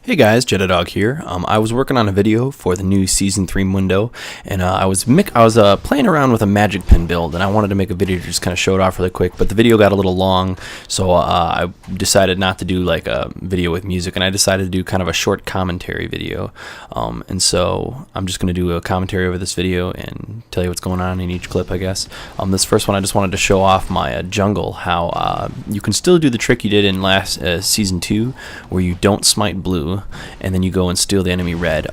Hey guys, JediDwag here. I was working on a video for the new Season 3 Mundo, and I was playing around with a Magic Pen build, and I wanted to make a video to just kind of show it off really quick, but the video got a little long, so I decided not to do like a video with music, and I decided to do kind of a short commentary video. And so I'm just going to do a commentary over this video and tell you what's going on in each clip, I guess. This first one, I just wanted to show off my jungle, how you can still do the trick you did in last Season 2, where you don't smite blue, and then you go and steal the enemy red.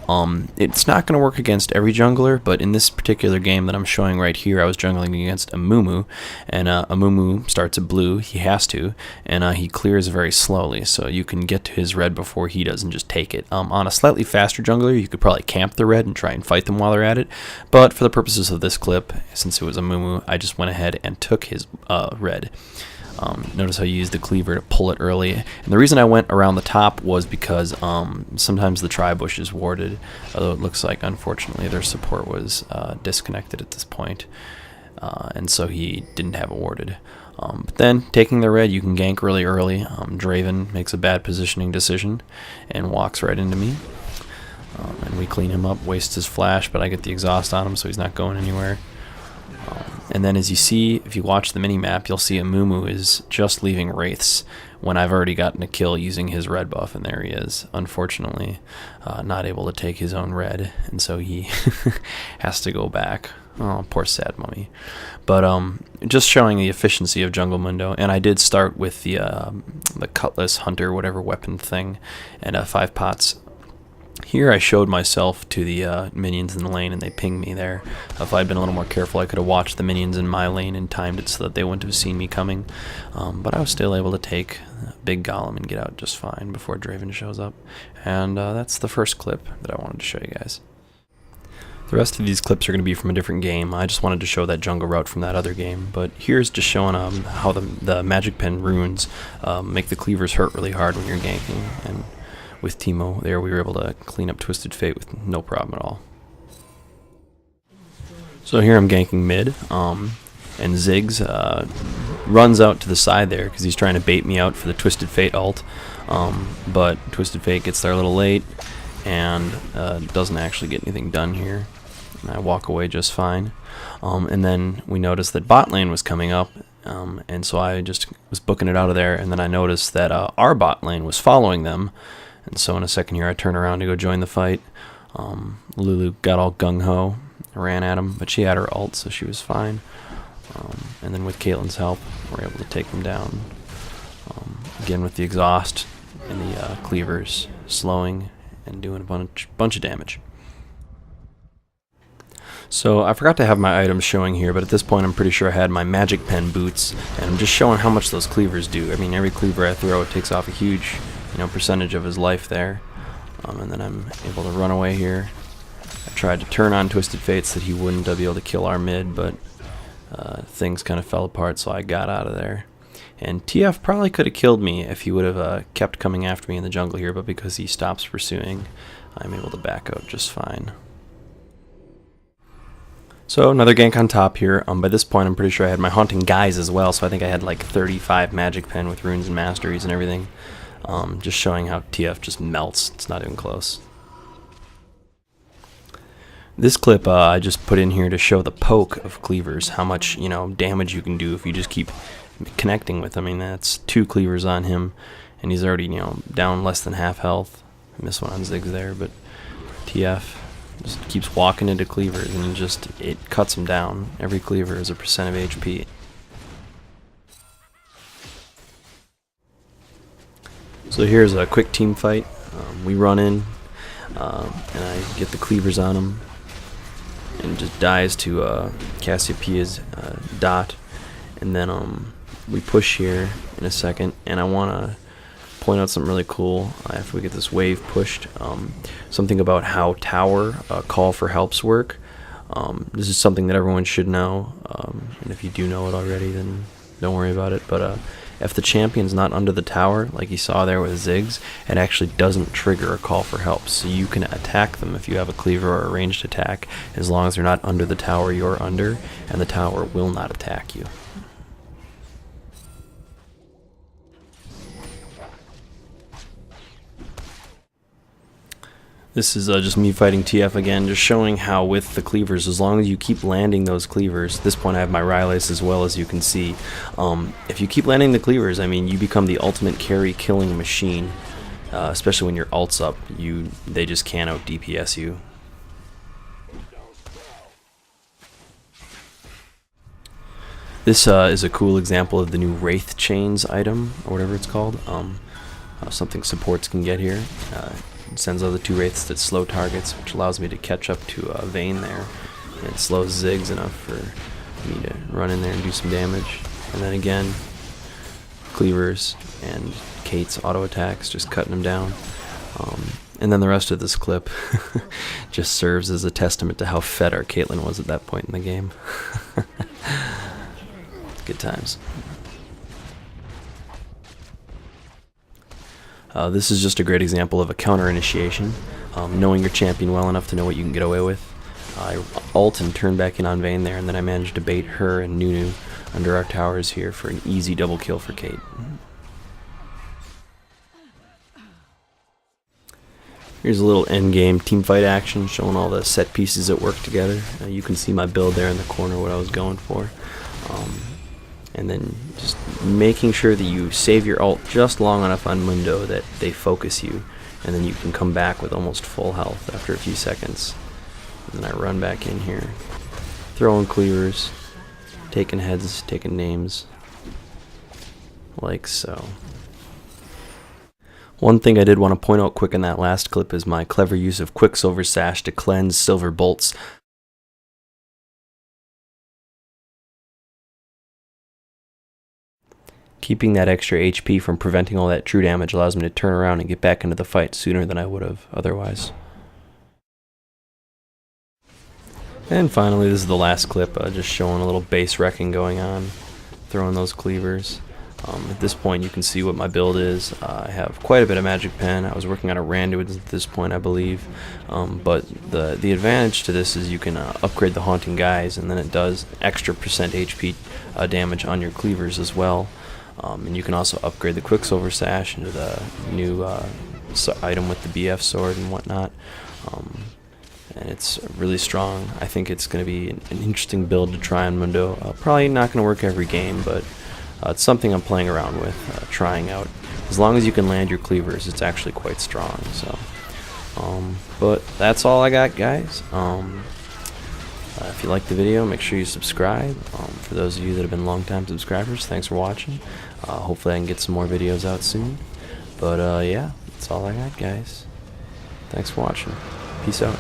It's not going to work against every jungler, but in this particular game that I'm showing right here, I was jungling against a Mumu, and a Mumu starts at blue, he has to, and he clears very slowly, so you can get to his red before he does and just take it. On a slightly faster jungler, you could probably camp the red and try and fight them while they're at it, but for the purposes of this clip, since it was a Mumu, I just went ahead and took his red. Notice how you use the cleaver to pull it early, and the reason I went around the top was because sometimes the tri-bush is warded, although it looks like unfortunately their support was disconnected at this point, and so he didn't have it warded. But then taking the red, you can gank really early. Draven makes a bad positioning decision and walks right into me, and we clean him up, wastes his flash, but I get the exhaust on him so he's not going anywhere. And then as you see, if you watch the mini-map, you'll see a Mumu is just leaving Wraiths when I've already gotten a kill using his red buff, and there he is, unfortunately, not able to take his own red, and so he has to go back. Oh, poor sad mummy. But just showing the efficiency of Jungle Mundo, and I did start with the Cutlass Hunter, whatever weapon thing, and 5 pots. Here I showed myself to the minions in the lane, and they pinged me there. If I'd been a little more careful, I could have watched the minions in my lane and timed it so that they wouldn't have seen me coming. But I was still able to take a big golem and get out just fine before Draven shows up. And that's the first clip that I wanted to show you guys. The rest of these clips are going to be from a different game. I just wanted to show that jungle route from that other game. But here's just showing how the Magic Pen runes make the cleavers hurt really hard when you're ganking. And with Teemo there, we were able to clean up Twisted Fate with no problem at all. So here I'm ganking mid, and Ziggs runs out to the side there because he's trying to bait me out for the Twisted Fate ult, but Twisted Fate gets there a little late and doesn't actually get anything done here, and I walk away just fine. And then we noticed that bot lane was coming up, and so I just was booking it out of there, and then I noticed that our bot lane was following them. And so in a second here, I turn around to go join the fight. Lulu got all gung-ho, ran at him, but she had her ult, so she was fine. And then with Caitlyn's help, we're able to take them down. Again with the exhaust and the cleavers slowing and doing a bunch of damage. So I forgot to have my items showing here, but at this point I'm pretty sure I had my Magic Pen boots, and I'm just showing how much those cleavers do. I mean, every cleaver I throw, it takes off a huge percentage of his life there. And then I'm able to run away here. I tried to turn on Twisted Fate so that he wouldn't be able to kill our mid, but things kind of fell apart, so I got out of there. And TF probably could have killed me if he would have kept coming after me in the jungle here, but because he stops pursuing, I'm able to back out just fine. So another gank on top here. By this point I'm pretty sure I had my Haunting Guise as well, so I think I had like 35 Magic Pen with runes and masteries and everything. Just showing how TF just melts. It's not even close. This clip I just put in here to show the poke of cleavers, how much damage you can do if you just keep connecting with them. I mean, that's 2 cleavers on him, and he's already down less than half health. I missed one on Ziggs there, but TF just keeps walking into cleavers, and it cuts him down. Every cleaver is a % of HP. So here's a quick team fight. We run in, and I get the cleavers on him, and just dies to Cassiopeia's dot. And then we push here in a second, and I want to point out something really cool after we get this wave pushed. Something about how tower call for helps work. This is something that everyone should know, and if you do know it already, then don't worry about it. But if the champion's not under the tower, like you saw there with Ziggs, it actually doesn't trigger a call for help. So you can attack them if you have a cleaver or a ranged attack, as long as they're not under the tower you're under, and the tower will not attack you. This is just me fighting TF again, just showing how with the cleavers, as long as you keep landing those cleavers, at this point I have my Rylase as well, as you can see. If you keep landing the cleavers, I mean, you become the ultimate carry killing machine, especially when your ult's up. They just can't out DPS you. This is a cool example of the new Wraith Chains item, or whatever it's called. Something supports can get here. It sends out the 2 Wraiths that slow targets, which allows me to catch up to Vayne there. And it slows Ziggs enough for me to run in there and do some damage. And then again, cleavers and Kate's auto attacks, just cutting them down. And then the rest of this clip just serves as a testament to how fed our Caitlyn was at that point in the game. Good times. This is just a great example of a counter initiation, knowing your champion well enough to know what you can get away with. I ult and turn back in on Vayne there, and then I managed to bait her and Nunu under our towers here for an easy double kill for Kate. Here's a little end game teamfight action showing all the set pieces that work together. You can see my build there in the corner, what I was going for. And then just making sure that you save your ult just long enough on Mundo that they focus you, and then you can come back with almost full health after a few seconds. And then I run back in here, throwing cleavers, taking heads, taking names, like so. One thing I did want to point out quick in that last clip is my clever use of Quicksilver Sash to cleanse silver bolts. Keeping that extra HP from preventing all that true damage allows me to turn around and get back into the fight sooner than I would have otherwise. And finally, this is the last clip, just showing a little base wrecking going on, throwing those cleavers. At this point you can see what my build is. I have quite a bit of Magic Pen. I was working on a Randuin at this point, I believe. But the advantage to this is you can upgrade the Haunting Guise, and then it does extra % HP damage on your cleavers as well. And you can also upgrade the Quicksilver Sash into the new item with the BF sword and whatnot. And it's really strong. I think it's going to be an interesting build to try on Mundo. Probably not going to work every game, but it's something I'm playing around with, trying out. As long as you can land your cleavers, it's actually quite strong. So, but that's all I got, guys. If you liked the video, make sure you subscribe. For those of you that have been long-time subscribers, thanks for watching. Hopefully I can get some more videos out soon. But yeah, that's all I got, guys. Thanks for watching. Peace out.